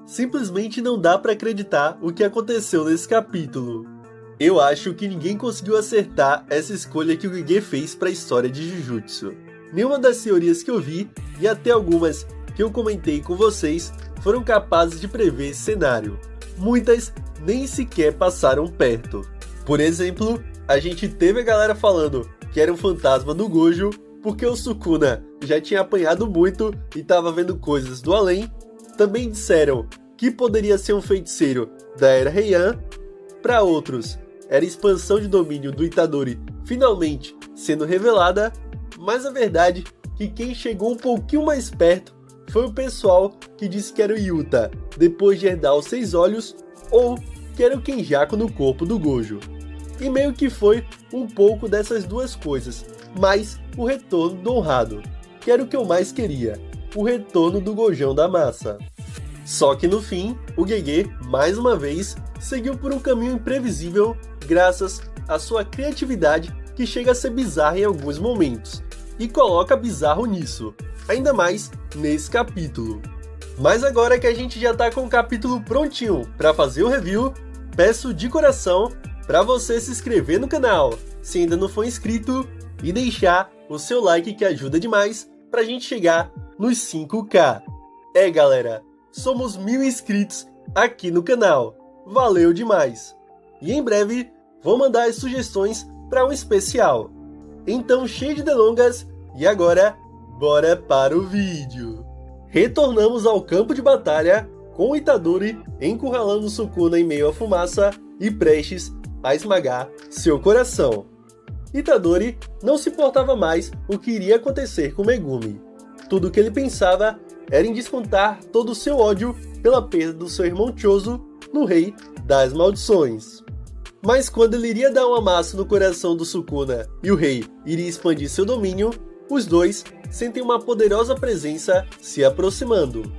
Simplesmente não dá pra acreditar o que aconteceu nesse capítulo. Eu acho que ninguém conseguiu acertar essa escolha que o Gege fez pra história de Jujutsu. Nenhuma das teorias que eu vi, e até algumas que eu comentei com vocês, foram capazes de prever esse cenário. Muitas nem sequer passaram perto. Por exemplo, a gente teve a galera falando que era um fantasma do Gojo, porque o Sukuna já tinha apanhado muito e estava vendo coisas do além. Também disseram que poderia ser um feiticeiro da Era Heian. Para outros, era a expansão de domínio do Itadori finalmente sendo revelada. Mas a verdade é que quem chegou um pouquinho mais perto foi o pessoal que disse que era o Yuta, depois de herdar os 6 olhos, ou que era o Kenjaku no corpo do Gojo. E meio que foi um pouco dessas duas coisas, mas o retorno do honrado, que era o que eu mais queria, o retorno do Gojão da massa. Só que no fim, o Gege, mais uma vez, seguiu por um caminho imprevisível graças à sua criatividade que chega a ser bizarra em alguns momentos, e coloca bizarro nisso, ainda mais nesse capítulo. Mas agora que a gente já tá com o capítulo prontinho para fazer o review, peço de coração para você se inscrever no canal, se ainda não for inscrito, e deixar o seu like que ajuda demais pra gente chegar nos 5K. Galera, somos 1000 inscritos aqui no canal, valeu demais! E em breve vou mandar as sugestões para um especial. Então, cheio de delongas, e agora, bora para o vídeo! Retornamos ao campo de batalha, com o Itadori encurralando Sukuna em meio à fumaça e prestes a esmagar seu coração. Itadori não se importava mais o que iria acontecer com Megumi. Tudo o que ele pensava era em descontar todo o seu ódio pela perda do seu irmão Choso no Rei das Maldições. Mas quando ele iria dar um amasso no coração do Sukuna e o rei iria expandir seu domínio, os dois sentem uma poderosa presença se aproximando.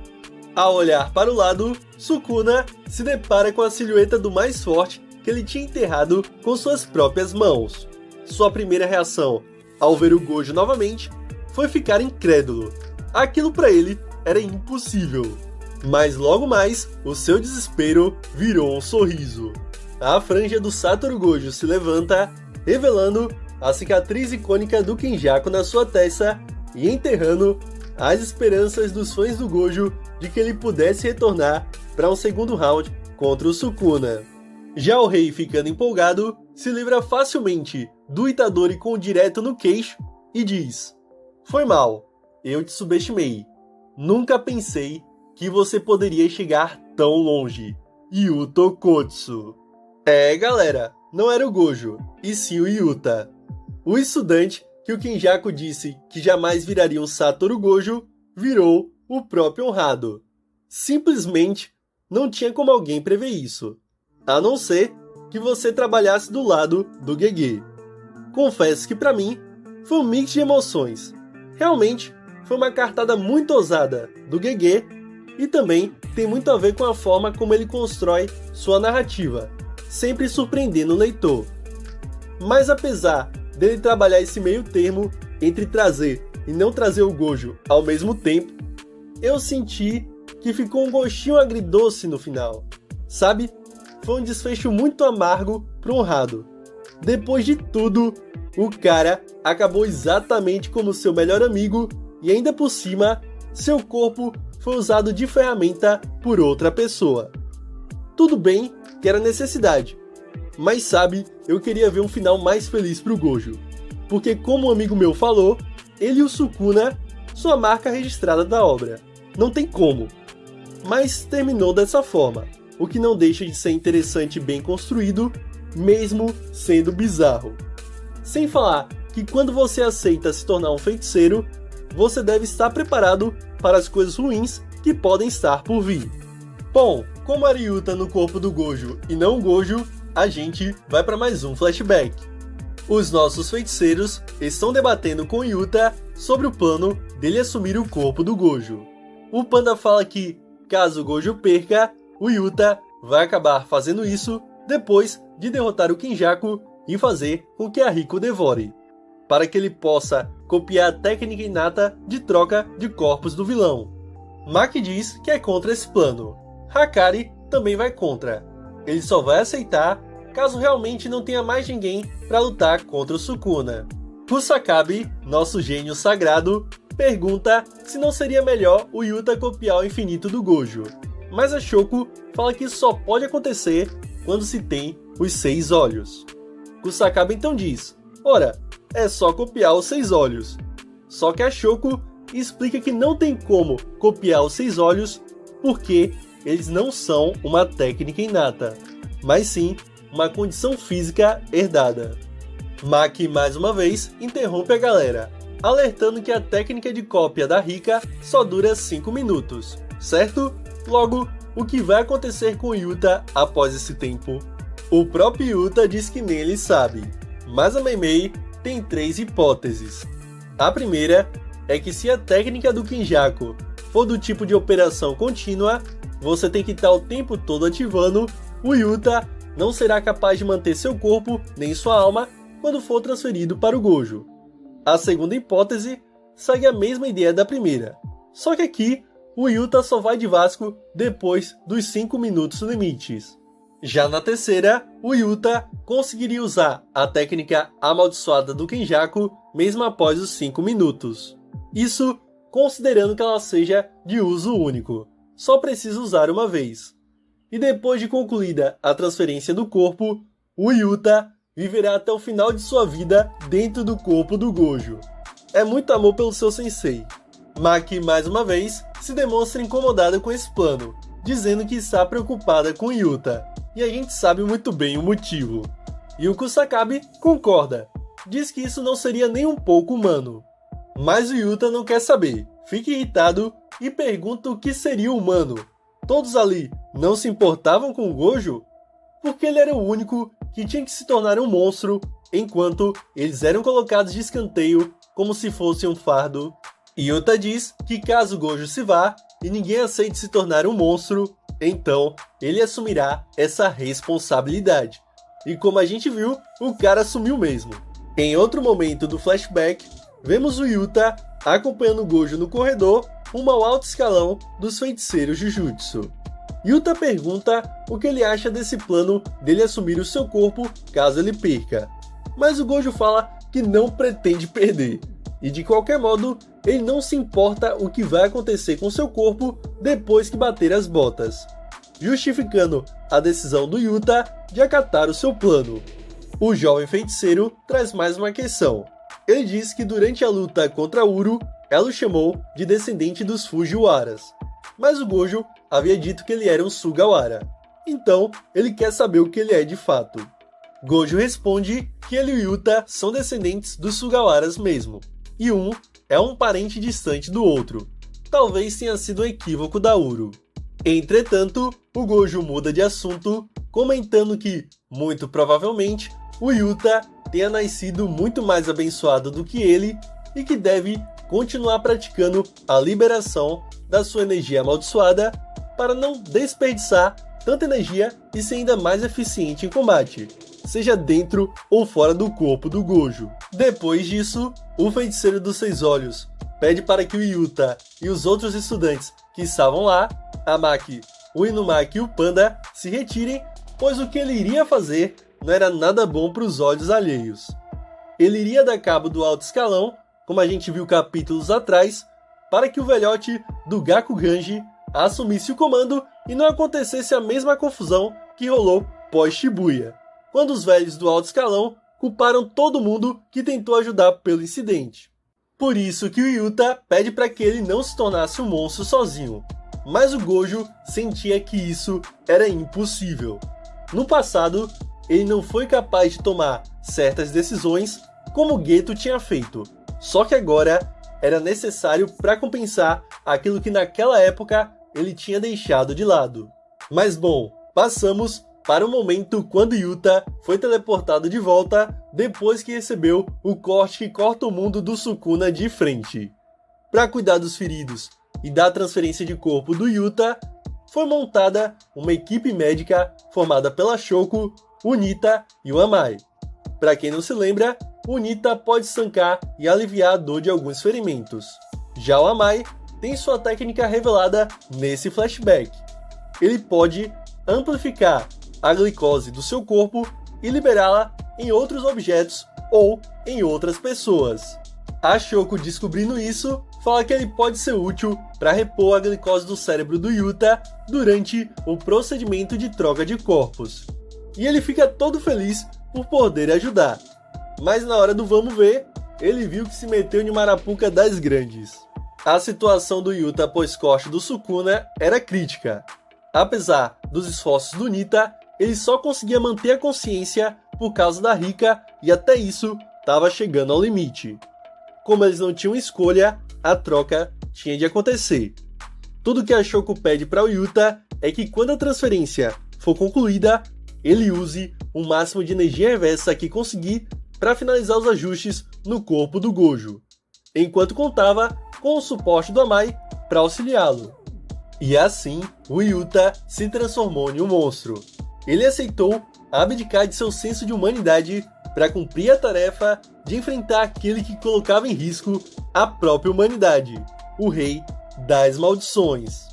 Ao olhar para o lado, Sukuna se depara com a silhueta do mais forte que ele tinha enterrado com suas próprias mãos. Sua primeira reação ao ver o Gojo novamente foi ficar incrédulo. Aquilo para ele era impossível. Mas logo mais, o seu desespero virou um sorriso. A franja do Satoru Gojo se levanta, revelando a cicatriz icônica do Kenjaku na sua testa e enterrando as esperanças dos fãs do Gojo de que ele pudesse retornar para um segundo round contra o Sukuna. Já o rei, ficando empolgado, se livra facilmente do Itadori com o direto no queixo e diz: "Foi mal, eu te subestimei. Nunca pensei que você poderia chegar tão longe. Yuto Kotsu." Galera, não era o Gojo, e sim o Yuta. O estudante que o Kenjaku disse que jamais viraria um Satoru Gojo, virou o próprio honrado. Simplesmente não tinha como alguém prever isso, a não ser que você trabalhasse do lado do Gege. Confesso que para mim foi um mix de emoções. Realmente foi uma cartada muito ousada do Gege e também tem muito a ver com a forma como ele constrói sua narrativa, sempre surpreendendo o leitor. Mas apesar dele trabalhar esse meio termo entre trazer e não trazer o Gojo ao mesmo tempo, eu senti que ficou um gostinho agridoce no final. Sabe? Foi um desfecho muito amargo pro honrado. Depois de tudo, o cara acabou exatamente como seu melhor amigo e ainda por cima, seu corpo foi usado de ferramenta por outra pessoa. Tudo bem que era necessidade, mas sabe, eu queria ver um final mais feliz pro Gojo, porque como um amigo meu falou, ele e o Sukuna são a marca registrada da obra, não tem como. Mas terminou dessa forma, o que não deixa de ser interessante e bem construído, mesmo sendo bizarro. Sem falar que quando você aceita se tornar um feiticeiro, você deve estar preparado para as coisas ruins que podem estar por vir. Bom, como a Ryuta no corpo do Gojo e não o Gojo, a gente vai para mais um flashback. Os nossos feiticeiros estão debatendo com Yuta sobre o plano dele assumir o corpo do Gojo. O Panda fala que, caso o Gojo perca, o Yuta vai acabar fazendo isso depois de derrotar o Kenjaku e fazer com que a Riko devore, para que ele possa copiar a técnica inata de troca de corpos do vilão. Maki diz que é contra esse plano. Hakari também vai contra. Ele só vai aceitar caso realmente não tenha mais ninguém para lutar contra o Sukuna. Kusakabe, nosso gênio sagrado, pergunta se não seria melhor o Yuta copiar o infinito do Gojo. Mas a Shoko fala que isso só pode acontecer quando se tem os 6 olhos. Kusakabe então diz: ora, é só copiar os 6 olhos. Só que a Shoko explica que não tem como copiar os 6 olhos porque eles não são uma técnica inata, mas sim uma condição física herdada. Maki mais uma vez interrompe a galera, alertando que a técnica de cópia da Rika só dura 5 minutos, certo? Logo, o que vai acontecer com Yuta após esse tempo? O próprio Yuta diz que nem ele sabe, mas a Meimei tem 3 hipóteses. A primeira é que se a técnica do Kenjaku for do tipo de operação contínua, você tem que estar o tempo todo ativando, o Yuta não será capaz de manter seu corpo nem sua alma quando for transferido para o Gojo. A segunda hipótese segue a mesma ideia da primeira, só que aqui o Yuta só vai de Vasco depois dos 5 minutos limites. Já na terceira, o Yuta conseguiria usar a técnica amaldiçoada do Kenjaku mesmo após os 5 minutos. Isso considerando que ela seja de uso único, só precisa usar uma vez. E depois de concluída a transferência do corpo, o Yuta viverá até o final de sua vida dentro do corpo do Gojo. É muito amor pelo seu sensei. Maki, mais uma vez, se demonstra incomodada com esse plano, dizendo que está preocupada com Yuta, e a gente sabe muito bem o motivo. E o Kusakabe concorda, diz que isso não seria nem um pouco humano. Mas o Yuta não quer saber, fica irritado e pergunta o que seria humano. Todos ali não se importavam com o Gojo? Porque ele era o único que tinha que se tornar um monstro, enquanto eles eram colocados de escanteio como se fosse um fardo. Yuta diz que caso Gojo se vá e ninguém aceite se tornar um monstro, então ele assumirá essa responsabilidade. E como a gente viu, o cara assumiu mesmo. Em outro momento do flashback, vemos o Yuta acompanhando Gojo no corredor rumo ao alto escalão dos feiticeiros Jujutsu. Yuta pergunta o que ele acha desse plano dele assumir o seu corpo caso ele perca. Mas o Gojo fala que não pretende perder. E de qualquer modo, ele não se importa o que vai acontecer com seu corpo depois que bater as botas, justificando a decisão do Yuta de acatar o seu plano. O jovem feiticeiro traz mais uma questão. Ele diz que durante a luta contra Uro, ela o chamou de descendente dos Fujiwaras, mas o Gojo havia dito que ele era um Sugawara, então ele quer saber o que ele é de fato. Gojo responde que ele e o Yuta são descendentes dos Sugawaras mesmo, e um é um parente distante do outro. Talvez tenha sido um equívoco da Uro. Entretanto, o Gojo muda de assunto, comentando que, muito provavelmente, o Yuta tenha nascido muito mais abençoado do que ele e que deve continuar praticando a liberação da sua energia amaldiçoada para não desperdiçar tanta energia e ser ainda mais eficiente em combate, seja dentro ou fora do corpo do Gojo. Depois disso, o feiticeiro dos 6 olhos pede para que o Yuta e os outros estudantes que estavam lá, a Maki, o Inumaki e o Panda, se retirem, pois o que ele iria fazer não era nada bom para os olhos alheios. Ele iria dar cabo do alto escalão, como a gente viu capítulos atrás, para que o velhote do Gakuganji assumisse o comando e não acontecesse a mesma confusão que rolou pós-Shibuya, quando os velhos do alto escalão culparam todo mundo que tentou ajudar pelo incidente. Por isso que o Yuta pede para que ele não se tornasse um monstro sozinho, mas o Gojo sentia que isso era impossível. No passado, ele não foi capaz de tomar certas decisões como Geto tinha feito, só que agora era necessário para compensar aquilo que naquela época ele tinha deixado de lado. Mas bom, passamos para o momento quando Yuta foi teleportado de volta depois que recebeu o corte que corta o mundo do Sukuna de frente. Para cuidar dos feridos e dar a transferência de corpo do Yuta, foi montada uma equipe médica formada pela Shoko, o Nita e o Amai. Para quem não se lembra, o Nita pode estancar e aliviar a dor de alguns ferimentos. Já o Amai tem sua técnica revelada nesse flashback. Ele pode amplificar a glicose do seu corpo e liberá-la em outros objetos ou em outras pessoas. A Shoko, descobrindo isso, fala que ele pode ser útil para repor a glicose do cérebro do Yuta durante o procedimento de troca de corpos. E ele fica todo feliz por poder ajudar. Mas na hora do vamos ver, ele viu que se meteu em uma arapuca das grandes. A situação do Yuta após corte do Sukuna era crítica. Apesar dos esforços do Nita, ele só conseguia manter a consciência por causa da Rika e até isso estava chegando ao limite. Como eles não tinham escolha, a troca tinha de acontecer. Tudo que a Shoko pede para o Yuta é que quando a transferência for concluída, ele use o máximo de energia reversa que conseguir para finalizar os ajustes no corpo do Gojo, enquanto contava com o suporte do Amai para auxiliá-lo. E assim, o Yuta se transformou em um monstro. Ele aceitou abdicar de seu senso de humanidade para cumprir a tarefa de enfrentar aquele que colocava em risco a própria humanidade, o Rei das Maldições.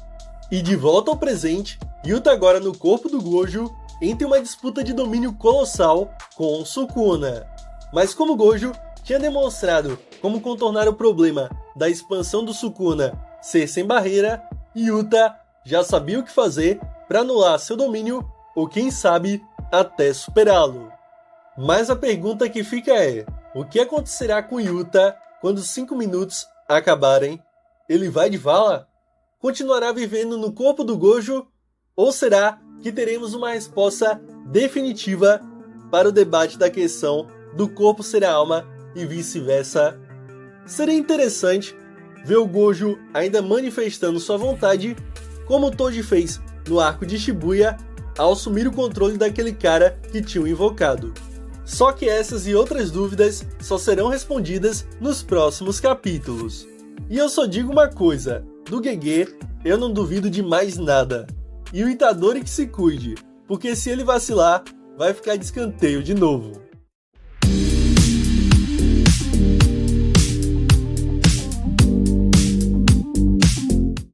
E de volta ao presente, Yuta, agora no corpo do Gojo, entra em uma disputa de domínio colossal com Sukuna. Mas como Gojo tinha demonstrado como contornar o problema da expansão do Sukuna ser sem barreira, Yuta já sabia o que fazer para anular seu domínio ou quem sabe até superá-lo. Mas a pergunta que fica é: o que acontecerá com Yuta quando os 5 minutos acabarem? Ele vai de vala? Continuará vivendo no corpo do Gojo? Ou será que teremos uma resposta definitiva para o debate da questão do corpo ser a alma e vice-versa? Seria interessante ver o Gojo ainda manifestando sua vontade, como o Toji fez no arco de Shibuya ao assumir o controle daquele cara que tinham invocado. Só que essas e outras dúvidas só serão respondidas nos próximos capítulos. E eu só digo uma coisa: do Gege eu não duvido de mais nada. E o Itadori que se cuide, porque se ele vacilar, vai ficar de escanteio de novo.